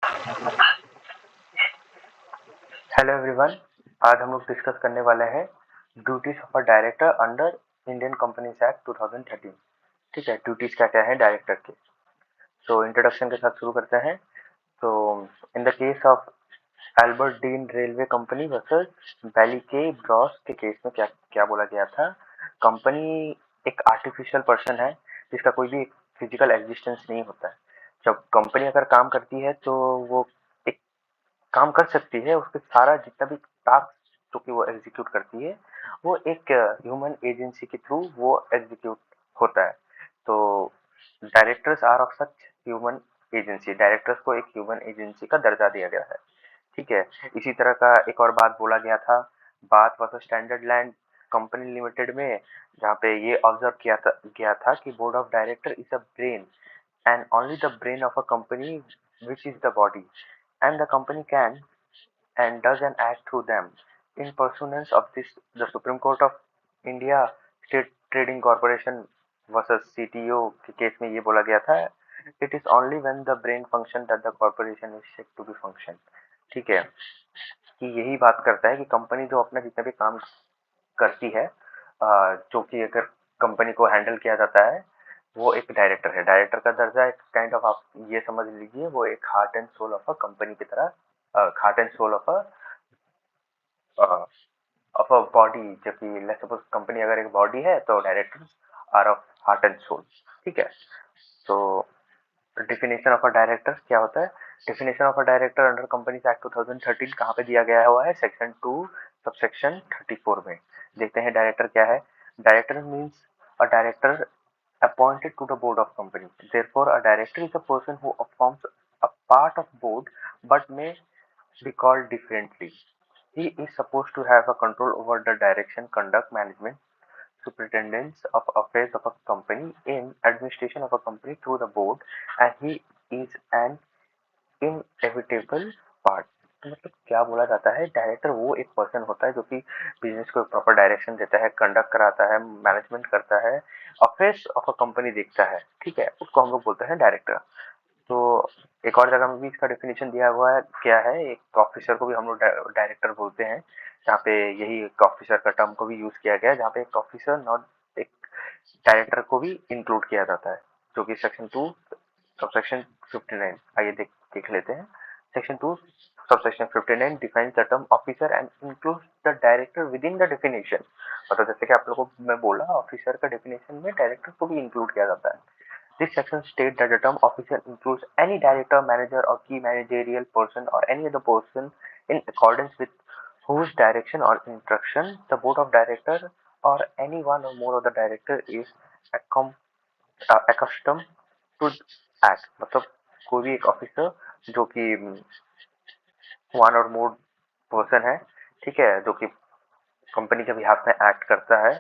Hello everyone. आज हम लोग डिस्कस करने वाले हैं duties of a director under Indian companies act 2013। ठीक है, ड्यूटीज क्या क्या है डायरेक्टर के। इंट्रोडक्शन के साथ शुरू करते हैं। तो in the case of Albert dean railway company versus valley के ब्रॉस के केस में क्या क्या बोला गया था। कंपनी एक आर्टिफिशियल पर्सन है जिसका कोई भी फिजिकल एग्जिस्टेंस नहीं होता है। जब कंपनी अगर काम करती है तो वो एक काम कर सकती है, उसके सारा जितना भी टास्क जो कि वो एग्जीक्यूट करती है वो एक ह्यूमन एजेंसी के थ्रू वो एग्जीक्यूट होता है। तो directors are of such human agency, directors को एक ह्यूमन एजेंसी का दर्जा दिया गया है। ठीक है, इसी तरह का एक और बात बोला गया था बात versus standard land company limited में, जहाँ पे ये ऑब्जर्व गया था कि board of director is a brain and only the brain of a company which is the body, and the company can and does an act through them. In pursuance of this, the Supreme Court of India State Trading Corporation versus CTO के case में ये बोला गया था, it is only when the brain function that the corporation is said to be function। ठीक है, कि यही बात करता है कि कंपनी जो अपना जितने भी काम करती है, जो कि अगर कंपनी को हैंडल किया जाता है, वो एक डायरेक्टर है। डायरेक्टर का दर्जा एक काइंड ऑफ आप ये समझ लीजिए वो एक heart and soul of a company की तरह, heart and soul of a body. जबकि लेट्स सपोज कंपनी अगर एक बॉडी है तो director are of heart and soul. ठीक है, तो डेफिनेशन ऑफ अ डायरेक्टर क्या होता है। Definition of a director under companies act 2013 कहाँ पे दिया गया हुआ है, सेक्शन 2 सबसेक्शन 34 में। देखते हैं डायरेक्टर क्या है। Director means a director appointed to the board of company. Therefore, a director is a person who forms a part of board but may be called differently. He is supposed to have a control over the direction, conduct, management, superintendence of affairs of a company in administration of a company through the board, and he is an inevitable part। तो मतलब क्या बोला जाता है, director वो एक person होता है जो कि बिजनेस को प्रॉपर डायरेक्शन देता है, कंडक्ट कराता है, मैनेजमेंट करता है, अफेयर्स ऑफ अ कंपनी देखता है। ठीक है, उसको हम लोग बोलते हैं डायरेक्टर। तो एक और जगह में भी इसका डेफिनेशन दिया हुआ है, क्या है, एक ऑफिसर को भी हम लोग डायरेक्टर बोलते हैं, जहाँ पे यही एक ऑफिसर का टर्म को भी यूज किया गया है, जहाँ पे एक ऑफिसर नॉट एक डायरेक्टर को भी इंक्लूड किया जाता है, जो कि सेक्शन 2 सबसेक्शन 59। आइए देख लेते हैं। Section 2 subsection 59 defines the term officer and includes the director with in the definition. मतलब जैसे कि आप लोगों को मैं बोला, ऑफिसर का डेफिनेशन में डायरेक्टर को भी इंक्लूड किया जाता है। This section states that the term officer includes any director, manager, or key managerial person or any other person in accordance with whose direction or instruction the board of directors or any one or more of the director is accustomed to act। मतलब कोई भी एक officer जो कि one और more person है, ठीक है, जो कि कंपनी के बिहाफ में एक्ट करता है,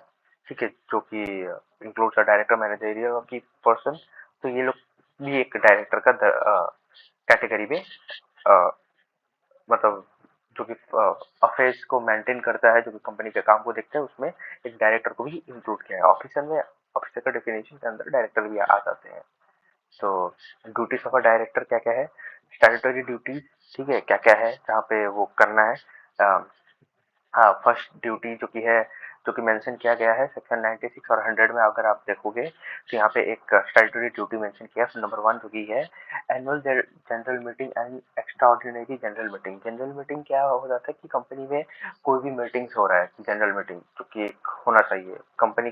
ठीक है, जो कि इंक्लूड्स अ डायरेक्टर, मैनेजरियल और की पर्सन। तो ये लोग भी एक डायरेक्टर का कैटेगरी में, अ, मतलब जो कि अफेयर्स को मेंटेन करता है, जो कि कंपनी के काम को देखता है, उसमें एक डायरेक्टर को भी इंक्लूड किया है। ऑफिसर में ऑफिसर का डेफिनेशन के अंदर डायरेक्टर भी आ जाते हैं। तो ड्यूटीज ऑफ अ डायरेक्टर क्या क्या है, स्टैट्यूटरी ड्यूटीज, ठीक है, क्या क्या है जहाँ पे वो करना है। हाँ, फर्स्ट ड्यूटी जो कि है, जो कि मेंशन किया गया है सेक्शन 96 और 100 में, अगर आप देखोगे तो यहाँ पे एक स्टैट्यूटरी ड्यूटी मेंशन किया है। नंबर 1 जो कि है annual general meeting and extra ordinary general meeting. General meeting क्या हो जाता है कि कंपनी में कोई भी मीटिंग्स हो रहा है, जनरल मीटिंग जो कि होना चाहिए, कंपनी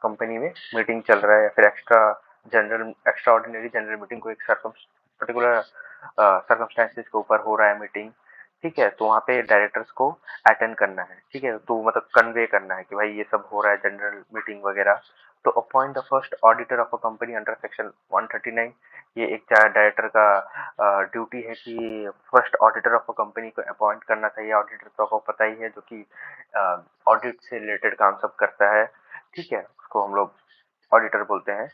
कंपनी में मीटिंग चल रहा है, या फिर एक्स्ट्रा ऑर्डिनरी जनरल मीटिंग को एक पर्टिकुलर सर्कमस्टेंसेस के ऊपर हो रहा है मीटिंग। ठीक है, तो वहाँ पे डायरेक्टर्स को अटेंड करना है। ठीक है, तो मतलब कन्वे करना है कि भाई ये सब हो रहा है जनरल मीटिंग वगैरह। तो appoint the first auditor of a company under section 139। ये एक डायरेक्टर का ड्यूटी है कि first auditor of a company को अपॉइंट करना चाहिए। ऑडिटर तो आपको पता ही है, जो कि ऑडिट से रिलेटेड काम सब करता है। ठीक है, उसको हम लोग ऑडिटर बोलते हैं।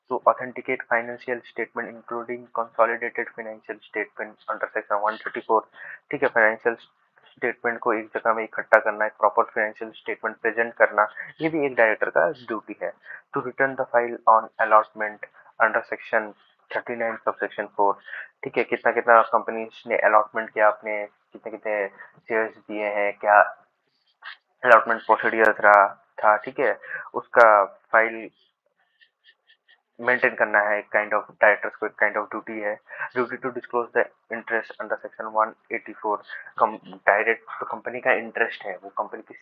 तो authenticate financial statement including consolidated financial statement under section 134। ठीक है, फाइनेंशियल स्टेटमेंट को एक जगह में इकट्ठा करना, एक प्रॉपर फाइनेंशियल स्टेटमेंट प्रेजेंट करना, ये भी एक डायरेक्टर का ड्यूटी है। To return the file on allotment under section 39 subsection 4। ठीक है, कितना कितना कंपनी ने अलॉटमेंट किया, आपने कितने कितने शेयर्स दिए हैं, क्या अलॉटमेंट प्रोसीडियर्स रहा था, ठीक है, उसका फाइल मेंटेन करना है। एक काइंड ऑफ डायरेक्टर्स को एक काइंड ऑफ ड्यूटी है, duty to disclose the interest under section 184। Direct तो कंपनी का इंटरेस्ट है, वो कंपनी किस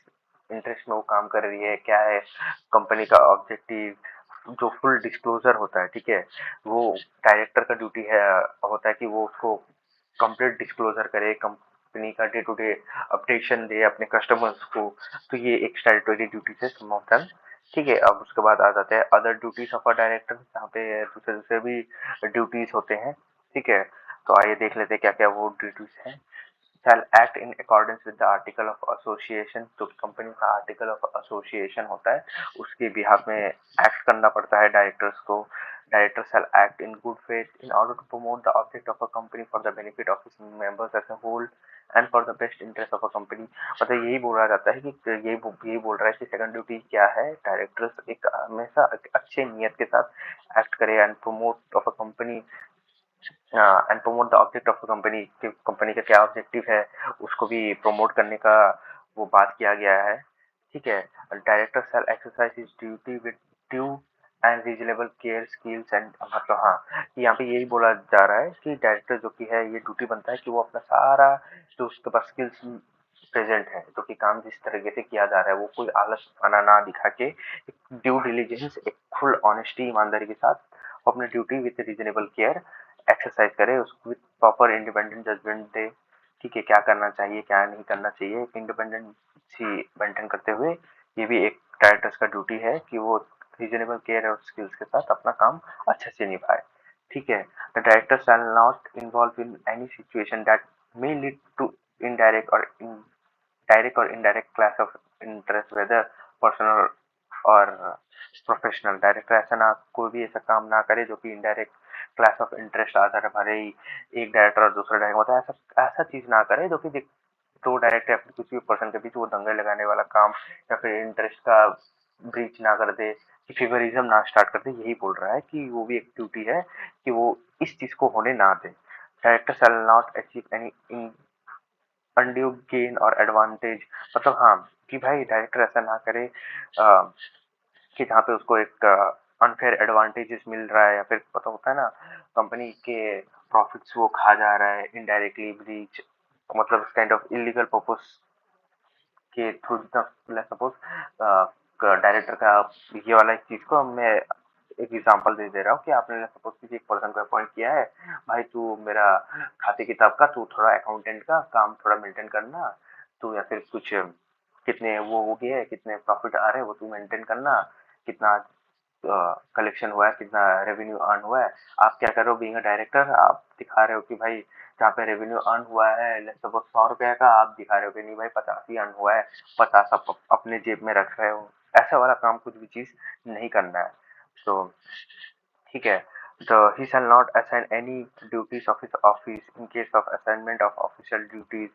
इंटरेस्ट में वो काम कर रही है, क्या है कंपनी का ऑब्जेक्टिव, जो फुल डिस्क्लोजर होता है, ठीक है, वो डायरेक्टर का ड्यूटी है, होता है कि वो उसको कंप्लीट डिस्क्लोजर करे, कंपनी का डे टू डे अपडेशन दे अपने कस्टमर्स को। तो ये एक स्टैट्यूटरी ड्यूटी है सम ऑफ देम, ठीक है। अब उसके बाद आ जाते हैं other duties of a director, जहाँ पे दूसरे दूसरे भी ड्यूटीज होते हैं, ठीक है। तो आइए देख लेते हैं क्या क्या वो ड्यूटीज हैं। shall act in accordance with the article of association। तो कंपनी का आर्टिकल ऑफ एसोसिएशन होता है, उसके बिहाफ में एक्ट करना पड़ता है डायरेक्टर्स को। Director shall act in good faith in order to promote the object of a company for the benefit of its members as a whole and for the best interest of a company। मतलब यही बोला जाता है कि यही बोल रहा है कि सेकंड ड्यूटी क्या है, डायरेक्टर्स एक हमेशा अच्छे नियत के साथ एक्ट करे and promote of a company, and promote the object of the company, कि कंपनी का क्या ऑब्जेक्टिव है उसको भी प्रमोट करने का वो बात किया गया है, ठीक है। Director shall exercise his duty with due and reasonable care skills and, मतलब हाँ, यहाँ पे यही बोला जा रहा है कि डायरेक्टर जो कि है ये ड्यूटी बनता है कि वो अपना सारा जो उसके पास स्किल्स प्रेजेंट है, जो कि काम जिस तरीके से किया जा रहा है वो कोई आलस खाना ना दिखा के, एक ड्यू डिलीजेंस, एक फुल ऑनेस्टी ईमानदारी के साथ अपनी duty with reasonable care exercise करे, उसको विद प्रॉपर इंडिपेंडेंट जजमेंट दे, ठीक है, क्या करना चाहिए क्या नहीं करना चाहिए, एक इंडिपेंडेंसी मेंटेन करते हुए। ये भी एक डायरेक्टर्स का ड्यूटी है कि वो रीजनेबल केयर और स्किल्स के साथ अपना काम अच्छे से निभाए, ठीक है। The director shall not involve in any situation that may lead to indirect और indirect clash of interest whether personal और प्रोफेशनल। डायरेक्टर ऐसा ना कोई भी ऐसा काम ना करे जो कि इनडायरेक्ट क्लास ऑफ इंटरेस्ट आधार भरे ही एक डायरेक्टर और दूसरा डायरेक्टर होता है, ऐसा ऐसा चीज ना करे जो कि दो डायरेक्टर अपने किसी भी पर्सन के बीच वो दंगे लगाने वाला काम या फिर इंटरेस्ट का ब्रीच ना कर दे, कि फेवरिज्म ना स्टार्ट कर दे। यही बोल रहा है कि वो भी एक ड्यूटी है कि वो इस चीज को होने ना दे। Director shall not achieve any undue gain और एडवांटेज, मतलब हाँ, कि भाई डायरेक्टर ऐसा ना करे कि जहाँ पे उसको एक अनफेयर एडवांटेजेस मिल रहा है, या फिर पता होता है ना कंपनी के प्रॉफिट्स वो खा जा रहा है इनडायरेक्टली ब्रीच, मतलब काइंड ऑफ इलीगल पर्पस के थ्रू। सपोज डायरेक्टर का ये वाला एक चीज को मैं एक एग्जांपल दे रहा हूँ कि आपने सपोज किसी एक पर्सन को अपॉइंट किया है, भाई तू मेरा खाते किताब का, तू थोड़ा अकाउंटेंट का काम थोड़ा मेंटेन करना, तू या फिर कुछ कितने वो हो गए, कितने प्रॉफिट आ रहे हैं वो तू मेंटेन करना, कितना कलेक्शन हुआ है, कितना रेवेन्यू अर्न हुआ है। आप क्या कर रहे हो बीइंग अ डायरेक्टर, आप दिखा रहे हो कि भाई जहाँ पे रेवेन्यू अर्न हुआ है सपोज 100 रुपए का, आप दिखा रहे हो कि नहीं भाई 50 ही अर्न हुआ है, 50 आप अपने जेब में रख रहे हो। ऐसा वाला काम कुछ भी चीज नहीं करना है। तो ठीक है, the he shall not assign any duties of his office in case of assignment of official duties,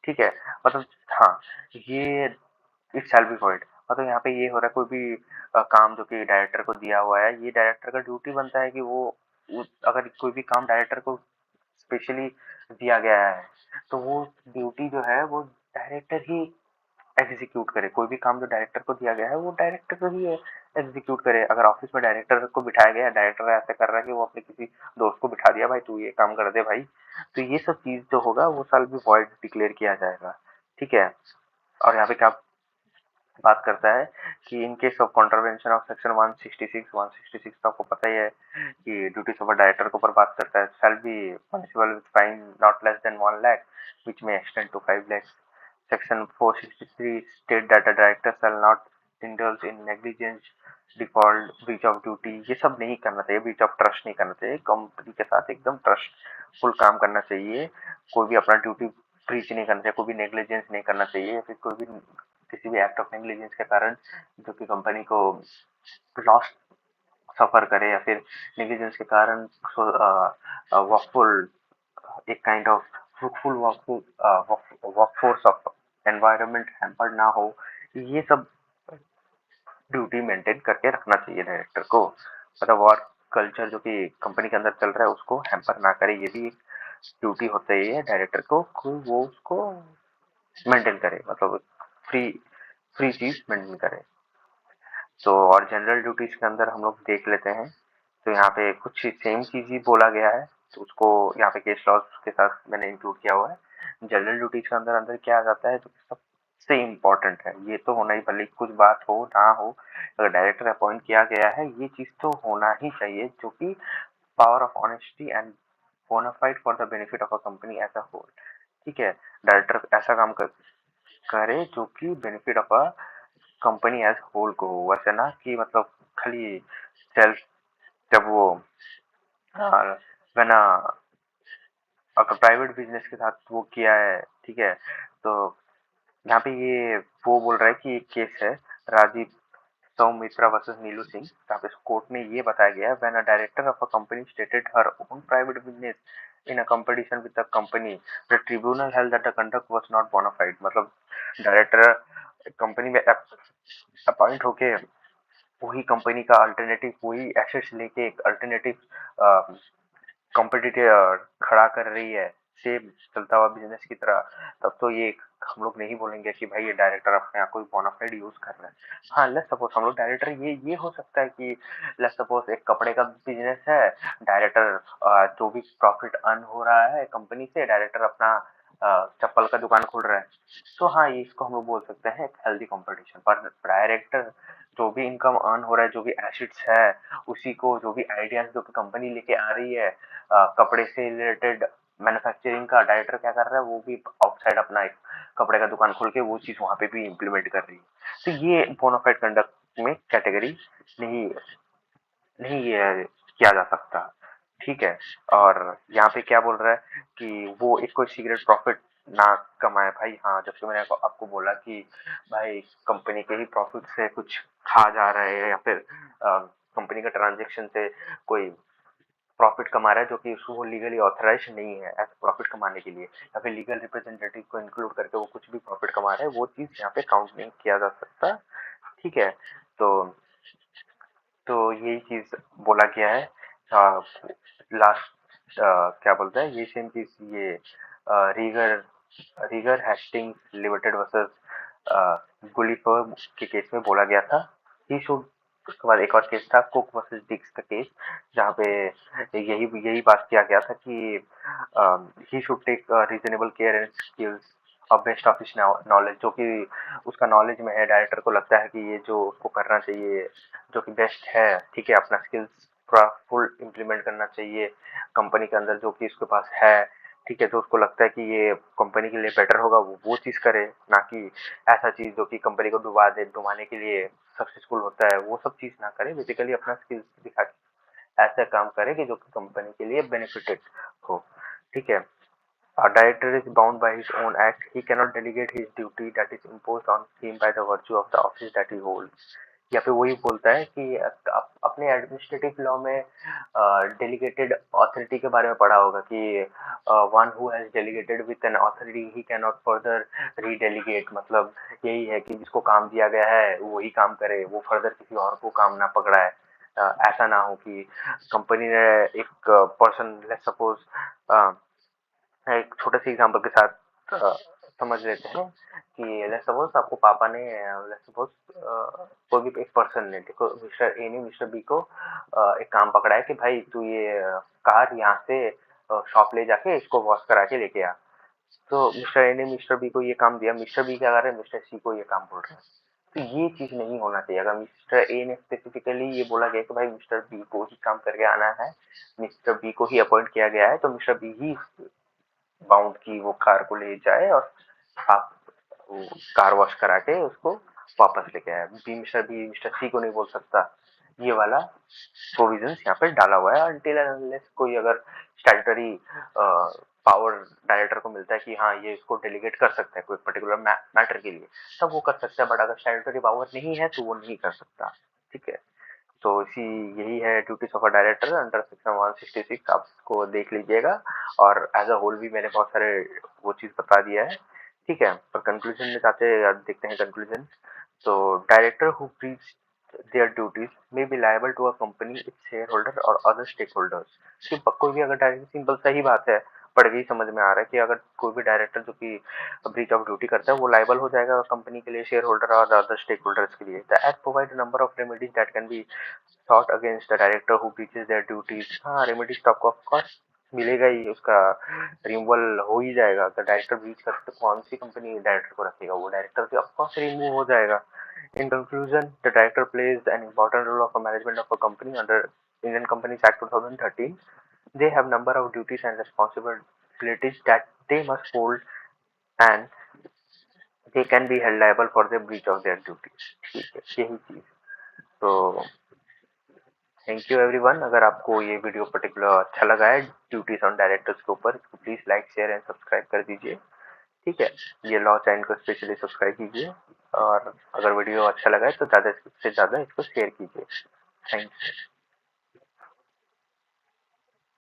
ठीक है। मतलब हाँ, ये इट शैल बी void, मतलब यहाँ पे ये हो रहा है कोई भी काम जो कि डायरेक्टर को दिया हुआ है, ये डायरेक्टर का ड्यूटी बनता है कि अगर कोई भी काम डायरेक्टर को स्पेशली दिया गया है तो वो ड्यूटी जो है वो डायरेक्टर ही एग्जीक्यूट करे। कोई भी काम जो डायरेक्टर को दिया गया है वो डायरेक्टर को ही एग्जीक्यूट करे। अगर ऑफिस में डायरेक्टर को बिठाया गया है, डायरेक्टर ऐसा कर रहा है कि वो अपने किसी दोस्त को बिठा दिया, भाई तू ये काम कर दे भाई, तो ये सब चीज जो होगा वो साल भी वॉइड डिक्लेयर किया जाएगा, ठीक है। और यहाँ पे क्या बात करता है कि in case of contravention of section 166 तो आपको पता ही है कि ड्यूटीज ऑफ डायरेक्टर के ऊपर बात करता है, shall be punishable with fine not less than 1 lakh which may extend to 5 lakhs। Section 463 state that a director shall not indulge in negligence default breach of duty. ये सब नहीं करना चाहिए, ब्रीच ऑफ ट्रस्ट नहीं करना चाहिए, कंपनी के साथ एकदम ट्रस्टफुल काम करना चाहिए, कोई भी अपना ड्यूटी ब्रीच नहीं करना चाहिए, कोई भी नेग्लिजेंस नहीं करना चाहिए, फिर कोई भी किसी भी एक्ट ऑफ नेग्लिजेंस के कारण जो कि कंपनी को लॉस सफर करे, या फिर नेग्लिजेंस के कारण वर्कफुल एक kind of fruitful workforce of environment hampered ना हो, ये सब ड्यूटी मेंटेन करके रखना चाहिए डायरेक्टर को। मतलब वर्क कल्चर जो कि कंपनी के अंदर चल रहा है उसको हैम्पर ना करे, ये भी ड्यूटी होता ही है डायरेक्टर को वो उसको मेंटेन करे, मतलब फ्री फ्री चीज मेंटेन करे। तो और जनरल ड्यूटीज के अंदर हम लोग देख लेते हैं, तो यहाँ पे कुछ सेम चीज ही बोला गया है, तो उसको यहाँ पे केस लॉज के साथ मैंने इंक्लूड किया हुआ है। जनरल ड्यूटीज के अंदर अंदर क्या आ जाता है, जो सबसे इम्पोर्टेंट है, ये तो होना ही, भले कुछ बात हो ना हो, अगर डायरेक्टर अपॉइंट किया गया है ये चीज तो होना ही चाहिए, जो कि power of honesty and bona fide for the benefit of a company as a whole. ठीक है, डायरेक्टर ऐसा काम करे जो कि benefit of a company as whole को हो, वैसे ना कि मतलब खाली सेल्फ, जब वो वरना अगर प्राइवेट बिजनेस के साथ वो किया है, ठीक है, तो यहाँ पे ये वो बोल रहा है कि एक केस है, राजीव सौमित्रा वर्सेस नीलू सिंह, जहाँ पे कोर्ट में ये बताया गया है, when a director of a company stated her own private business in a competition with the company, the tribunal held that the conduct was not bona fide. मतलब डायरेक्टर कंपनी में अपॉइंट होके वही कंपनी का अल्टरनेटिव, वही assets लेके एक alternative competitor खड़ा कर रही है, सेम चलता हुआ बिजनेस की तरह, तब तो ये हम लोग नहीं बोलेंगे कि भाई ये डायरेक्टर अपने आप को बोनाफाइड यूज कर रहा है। हाँ, लेट्स सपोज हम लोग डायरेक्टर, ये हो सकता है कि लेट्स सपोज एक कपड़े का बिजनेस है, डायरेक्टर जो भी प्रॉफिट अर्न हो रहा है कंपनी से, डायरेक्टर अपना चप्पल का दुकान खोल रहा है, तो हाँ ये इसको हम लोग बोल सकते हैं एक हेल्दी कंपटीशन। पर डायरेक्टर जो भी इनकम अर्न हो रहा है, जो भी एसेट्स है, उसी को, जो भी आइडियाज जो कि कंपनी लेके आ रही है, कपड़े से रिलेटेड मैन्युफैक्चरिंग का, डायरेक्टर क्या कर रहा है, वो भी आउटसाइड अपना एक कपड़े का दुकान खोल के वो चीज वहां पे भी इम्प्लीमेंट कर रही है, तो ये बोनाफाइड कंडक्ट में कैटेगरी नहीं नहीं ये किया जा सकता। ठीक है, और यहाँ पे क्या बोल रहा है कि वो एक कोई सीक्रेट प्रॉफिट ना कमाए भाई। हाँ, जब से मैंने आपको बोला कि भाई कंपनी के ही प्रॉफिट से कुछ खा जा रहे हैं, या फिर कंपनी का ट्रांजेक्शन से कोई प्रॉफिट कमा रहा है जो कि उसको वो लीगली ऑथराइज नहीं है ऐसा प्रॉफिट कमाने के लिए, या फिर लीगल रिप्रेजेंटेटिव को इंक्लूड करके वो कुछ भी प्रॉफिट कमा रहा है, वो चीज यहाँ पे काउंट नहीं किया जा सकता। ठीक है, तो यही चीज बोला गया है। लास्ट क्या बोलता है, ये सेम चीज ये Regal Regal Hastings limited versus Gulliver के केस में बोला गया था। ही शुड, उसके बाद एक और केस था कुक वर्सेस डिक्स का केस, जहाँ पे यही यही बात किया गया था कि ही should take reasonable care and skills और बेस्ट ऑफ हिज नॉलेज, जो कि उसका नॉलेज में है, डायरेक्टर को लगता है कि ये जो उसको करना चाहिए जो कि बेस्ट है, ठीक है, अपना स्किल्स पूरा फुल इम्प्लीमेंट करना चाहिए कंपनी के अंदर जो कि उसके पास है। ठीक है, तो उसको लगता है कि ये कंपनी के लिए बेटर होगा, वो चीज करे, ना कि ऐसा चीज जो कि कंपनी को डुबा दे, डुबाने के लिए सक्सेसफुल होता है, वो सब चीज ना करे, बेसिकली अपना स्किल्स दिखा के ऐसा काम करे कि जो कि कंपनी के लिए बेनिफिटेड हो। ठीक है, a director is bound by his own act. He cannot delegate his duty that is imposed on him by the virtue of the office that he holds. या फिर वही बोलता है कि अपने एडमिनिस्ट्रेटिव लॉ में डेलीगेटेड अथॉरिटी के बारे में पढ़ा होगा कि one who has delegated with an authority he can not further redelegate. मतलब यही है कि जिसको काम दिया गया है वही काम करे, वो फर्दर किसी और को काम ना पकड़ाए। ऐसा ना हो कि कंपनी ने एक पर्सन, लेट्स सपोज एक छोटे से एग्जांपल के साथ समझ लेते हैं कि लेट्स सपोज आपको पापा ने, लेट्स सपोज कोई भी एक पर्सन ने, देखो मिस्टर ए ने मिस्टर बी को एक काम पकड़ा है कि भाई तू ये कार यहाँ से शॉप ले जाके इसको वॉश करा के लेके आ। तो मिस्टर ए ने मिस्टर बी को ये काम दिया, मिस्टर बी क्या कर रहे हैं, मिस्टर सी को ये काम बोल रहे हैं। तो ये चीज नहीं होना चाहिए। अगर मिस्टर ए ने स्पेसिफिकली ये बोला गया कि भाई मिस्टर बी को ही काम करके आना है, मिस्टर बी को ही अपॉइंट किया गया है, तो मिस्टर बी ही बाउंड की वो कार को ले जाए और आप वो कार वॉश करा के उसको वापस लेके आए। बी मिस्टर सी को नहीं बोल सकता। ये वाला प्रोविजंस यहाँ पे डाला हुआ है। अनटिल एंड अनलेस कोई अगर स्टैट्यूटरी पावर डायरेक्टर को मिलता है कि हाँ ये इसको डेलीगेट कर सकता है कोई पर्टिकुलर मैटर के लिए, तब वो कर सकता है, बट अगर स्टैट्यूटरी पावर नहीं है तो वो नहीं कर सकता। ठीक है, तो इसी यही है duties of a director under section 166, आपको देख लीजिएगा। और एज अ होल भी मैंने बहुत सारे वो चीज बता दिया है। ठीक है, पर कंक्लूजन में जाते देखते हैं कंक्लूजन। तो director who breach their duties may be liable to a company, its shareholder और other stakeholders। कि कोई भी अगर डायरेक्टर, सिंपल सही बात है, पढ़ के ही समझ में आ रहा है कि अगर कोई भी डायरेक्टर जो कि ब्रीच ऑफ ड्यूटी करता है वो लाइबल हो जाएगा कंपनी के लिए, शेयर होल्डर और अदर स्टेक होल्डर्स के लिए। The act provide number of remedies that can be sought against the director who breaches their duties। हाँ, रेमेडीज तो आपको ऑफकोर्स मिलेगा ही, उसका रिमूवल हो ही जाएगा। अगर डायरेक्टर ब्रीच करते तो कौन सी कंपनी डायरेक्टर को रखेगा, वो डायरेक्टर भी ऑफकोर्स रिमूव हो जाएगा। In conclusion, the director plays an important role of a management of a company under Indian Companies Act 2013। They have number of duties and responsibilities that they must hold, and they can be held liable for the breach of their duties। ठीक है, यही चीज। तो thank you everyone. अगर आपको ये video particular अच्छा लगा है ड्यूटीज ऑन डायरेक्टर्स के ऊपर, तो please like share and subscribe कर दीजिए। ठीक है, ये लॉ चैनल को स्पेशली सब्सक्राइब कीजिए, और अगर वीडियो अच्छा लगा है तो ज़्यादा से ज़्यादा इसको शेयर कीजिए। Thank you.